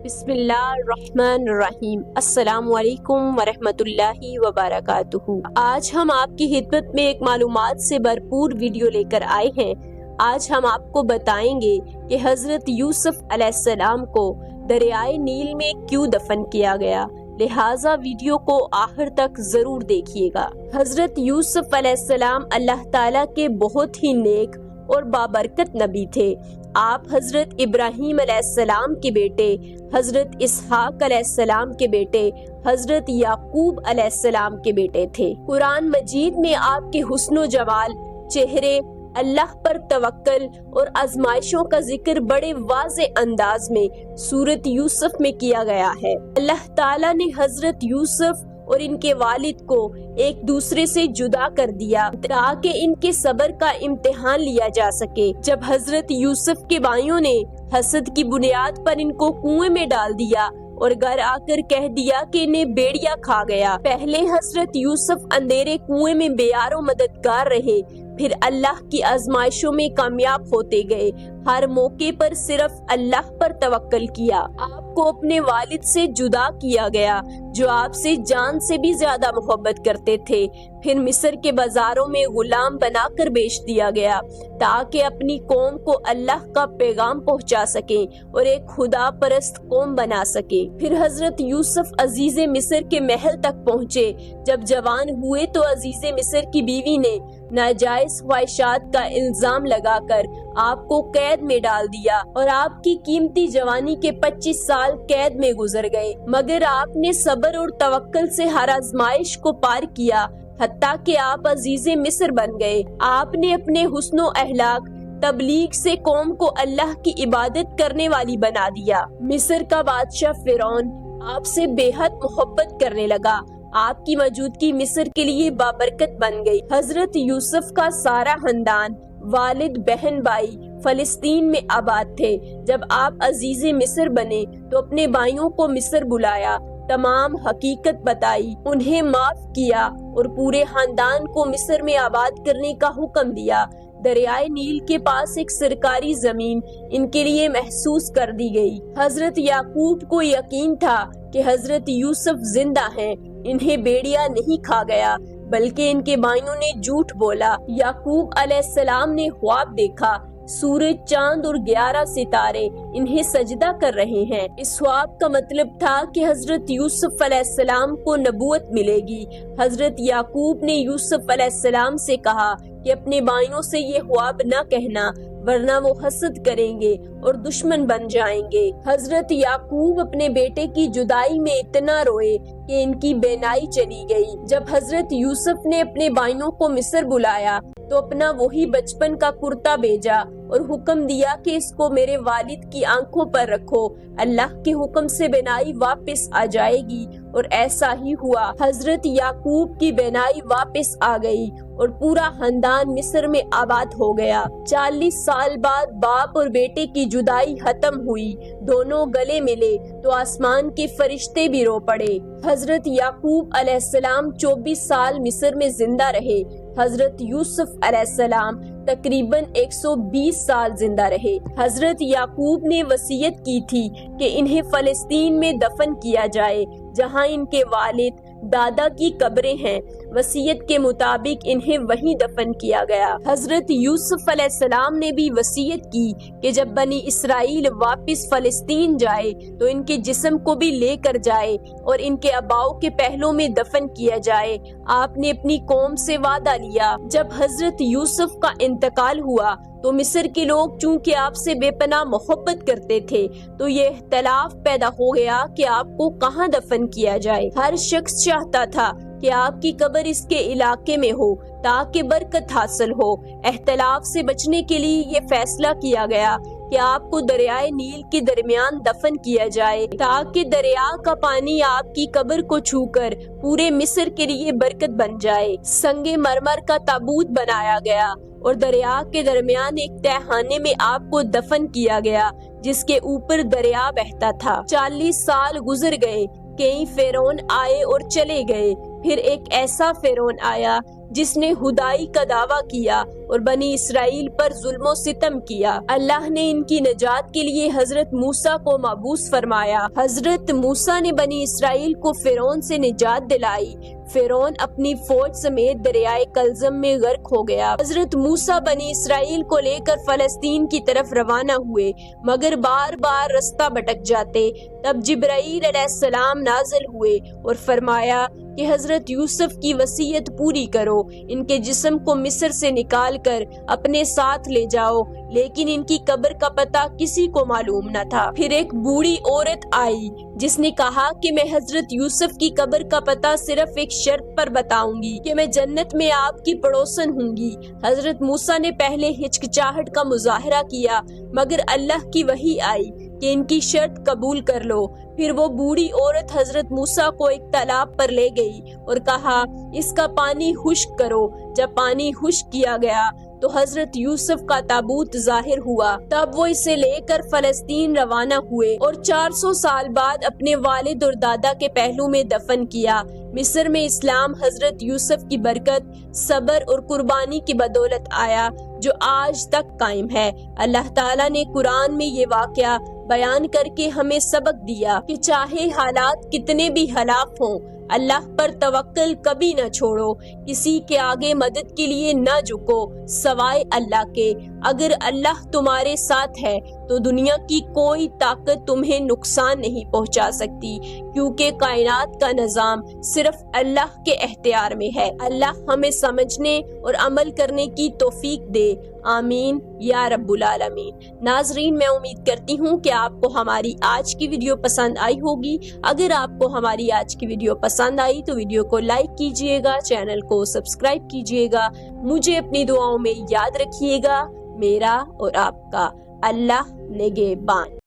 बिस्मिल्लाहिर्रहमानिर्रहीम। अस्सलाम वालेकुम वरहमतुल्लाहि वबरकातुहू। आज हम आपकी खिदमत में एक मालूमात से भरपूर वीडियो लेकर आए हैं। आज हम आपको बताएंगे कि हजरत यूसुफ अलैहिस्सलाम को दरियाए नील में क्यों दफन किया गया, लिहाजा वीडियो को आखिर तक जरूर देखिएगा। हजरत यूसुफ अलैहिस्सलाम अल्लाह ताला के बहुत ही नेक और बाबरकत नबी थे। आप हजरत इब्राहीम अलैहिस्सलाम के बेटे, हजरत इसहाक अलैहिस्सलाम के बेटे, हजरत याकूब अलैहिस्सलाम के बेटे थे। कुरान मजीद में आपके हुस्नो जमाल, चेहरे, अल्लाह पर तवक्कल और आजमाइशों का जिक्र बड़े वाज़े अंदाज में सूरत यूसुफ में किया गया है। अल्लाह ताला ने हजरत यूसुफ और इनके वालिद को एक दूसरे से जुदा कर दिया ताकि इनके सब्र का इम्तिहान लिया जा सके। जब हजरत यूसुफ के भाइयों ने हसद की बुनियाद पर इनको कुएं में डाल दिया और घर आकर कह दिया कि इन्हें भेड़िया खा गया, पहले हजरत यूसुफ अंधेरे कुएं में बेयारो मददगार रहे, फिर अल्लाह की आजमाइशों में कामयाब होते गए। हर मौके पर सिर्फ अल्लाह पर तवक्कल किया। आपको अपने वालिद से जुदा किया गया जो आपसे जान से भी ज्यादा मोहब्बत करते थे। फिर मिस्र के बाजारों में गुलाम बनाकर बेच दिया गया ताकि अपनी कौम को अल्लाह का पैगाम पहुंचा सके और एक खुदा परस्त कौम बना सके। फिर हजरत यूसुफ अजीजे मिस्र के महल तक पहुँचे। जब जवान हुए तो अजीजे मिस्र की बीवी ने नाजायज ख्वाहिशात का इल्जाम लगाकर आपको कैद में डाल दिया और आपकी कीमती जवानी के 25 साल कैद में गुजर गए, मगर आपने सब्र और तवक्कल से हर आजमाइश को पार किया, हत्ता कि आप अजीजे मिस्र बन गए। आपने अपने हुस्नो अहलाक तबलीग से कौम को अल्लाह की इबादत करने वाली बना दिया। मिस्र का बादशाह फिरौन आपसे बेहद मोहब्बत करने लगा। आपकी मौजूदगी मिस्र के लिए बाबरकत बन गई। हजरत यूसुफ का सारा खानदान, वालिद, बहन, भाई फलस्तीन में आबाद थे। जब आप अजीजे मिस्र बने तो अपने भाइयों को मिस्र बुलाया, तमाम हकीकत बताई, उन्हें माफ किया और पूरे खानदान को मिस्र में आबाद करने का हुक्म दिया। दरियाए नील के पास एक सरकारी जमीन इनके लिए महसूस कर दी गई। हजरत याकूब को यकीन था कि हजरत यूसुफ जिंदा हैं, इन्हें भेड़िया नहीं खा गया, बल्कि इनके भाइयों ने झूठ बोला। याकूब अलैहिस्सलाम ने ख्वाब देखा, सूरज, चांद और 11 सितारे इन्हें सजदा कर रहे हैं। इस ख्वाब का मतलब था कि हजरत यूसुफ अलैहिस्सलाम को नबूवत मिलेगी। हजरत याकूब ने यूसुफ अलैहिस्सलाम से कहा कि अपने भाइयों से ये ख्वाब न कहना, वरना वो हसद करेंगे और दुश्मन बन जाएंगे। हजरत याकूब अपने बेटे की जुदाई में इतना रोए कि इनकी बेनाई चली गई। जब हजरत यूसुफ ने अपने भाइयों को मिस्र बुलाया तो अपना वही बचपन का कुर्ता भेजा और हुक्म दिया कि इसको मेरे वालिद की आंखों पर रखो, अल्लाह के हुक्म से बेनाई वापस आ जाएगी। और ऐसा ही हुआ। हजरत याकूब की बेनाई वापस आ गई और पूरा खानदान मिस्र में आबाद हो गया। 40 साल बाद बाप और बेटे की जुदाई खत्म हुई। दोनों गले मिले तो आसमान के फरिश्ते भी रो पड़े। हजरत याकूब अलैहिस्सलाम 24 साल मिस्र में जिंदा रहे। हजरत यूसुफ अलैहिस्सलाम तकरीबन 120 साल जिंदा रहे। हजरत याकूब ने वसीयत की थी कि इन्हें फलस्तीन में दफन किया जाए, जहां इनके वालिद, दादा की कब्रें हैं। वसीयत के मुताबिक इन्हें वहीं दफन किया गया। हजरत यूसुफ अलैहिस्सलाम ने भी वसीयत की कि जब बनी इसराइल वापस फलस्तीन जाए तो इनके जिस्म को भी लेकर जाए और इनके अबाओ के पहलों में दफन किया जाए। आपने अपनी कौम से वादा लिया। जब हजरत यूसुफ का इंतकाल हुआ तो मिस्र के लोग चूंकि आपसे बेपनाह मोहब्बत करते थे तो ये इख्तलाफ पैदा हो गया कि आपको कहाँ दफन किया जाए। हर शख्स चाहता था कि आपकी कब्र इसके इलाके में हो ताकि बरकत हासिल हो। इख्तलाफ से बचने के लिए ये फैसला किया गया कि आपको दरियाए नील के दरमियान दफन किया जाए ताकि दरिया का पानी आपकी कब्र को छूकर पूरे मिस्र के लिए बरकत बन जाए। संगे मरमर का ताबूत बनाया गया और दरिया के दरमियान एक तहखाने में आपको दफन किया गया जिसके ऊपर दरिया बहता था। 40 साल गुजर गए, कई फिरौन आए और चले गए। फिर एक ऐसा फिरौन आया جس نے خدائی کا دعویٰ کیا اور بنی اسرائیل پر ظلم و ستم کیا۔ اللہ نے ان کی نجات کے لیے حضرت موسیٰ کو مبعوث فرمایا۔ حضرت موسیٰ نے بنی اسرائیل کو فرعون سے نجات دلائی۔ فرعون اپنی فوج سمیت دریائے کلزم میں غرق ہو گیا۔ حضرت موسیٰ بنی اسرائیل کو لے کر فلسطین کی طرف روانہ ہوئے، مگر بار بار رستہ بھٹک جاتے۔ تب جبرائیل علیہ السلام نازل ہوئے اور فرمایا کہ حضرت یوسف کی وصیت پوری کرو، ان کے جسم کو مصر سے نکال کر اپنے ساتھ لے جاؤ، لیکن ان کی قبر کا پتہ کسی کو معلوم نہ تھا۔ پھر ایک بوڑھی عورت آئی جس نے کہا کہ میں حضرت یوسف کی قبر کا پتہ صرف ایک شرط پر بتاؤں گی کہ میں جنت میں آپ کی پڑوسن ہوں گی۔ حضرت موسیٰ نے پہلے ہچکچاہٹ کا مظاہرہ کیا، مگر اللہ کی وحی آئی کہ ان کی شرط قبول کر لو۔ پھر وہ بوڑھی عورت حضرت موسیٰ کو ایک تالاب پر لے گئی اور کہا اس کا پانی خشک کرو۔ جب پانی خشک کیا گیا تو حضرت یوسف کا تابوت ظاہر ہوا۔ تب وہ اسے لے کر فلسطین روانہ ہوئے اور 400 سال بعد اپنے والد اور دادا کے پہلو میں دفن کیا۔ مصر میں اسلام حضرت یوسف کی برکت، صبر اور قربانی کی بدولت آیا جو آج تک قائم ہے۔ اللہ تعالیٰ نے قرآن میں یہ واقعہ بیان کر کے ہمیں سبق دیا کہ چاہے حالات کتنے بھی ہلاک ہوں، اللہ پر توکل کبھی نہ چھوڑو، کسی کے آگے مدد کے لیے نہ جھکو سوائے اللہ کے۔ اگر اللہ تمہارے ساتھ ہے تو دنیا کی کوئی طاقت تمہیں نقصان نہیں پہنچا سکتی، کیونکہ کائنات کا نظام صرف اللہ کے اختیار میں ہے۔ اللہ ہمیں سمجھنے اور عمل کرنے کی توفیق دے، آمین یا رب العالمین۔ ناظرین، میں امید کرتی ہوں کہ آپ کو ہماری آج کی ویڈیو پسند آئی ہوگی۔ اگر آپ کو ہماری آج کی ویڈیو پسند آئی تو ویڈیو کو لائک کیجئے گا، چینل کو سبسکرائب کیجئے گا، مجھے اپنی دعاؤں میں یاد رکھیے گا۔ میرا اور آپ کا اللہ نگہبان۔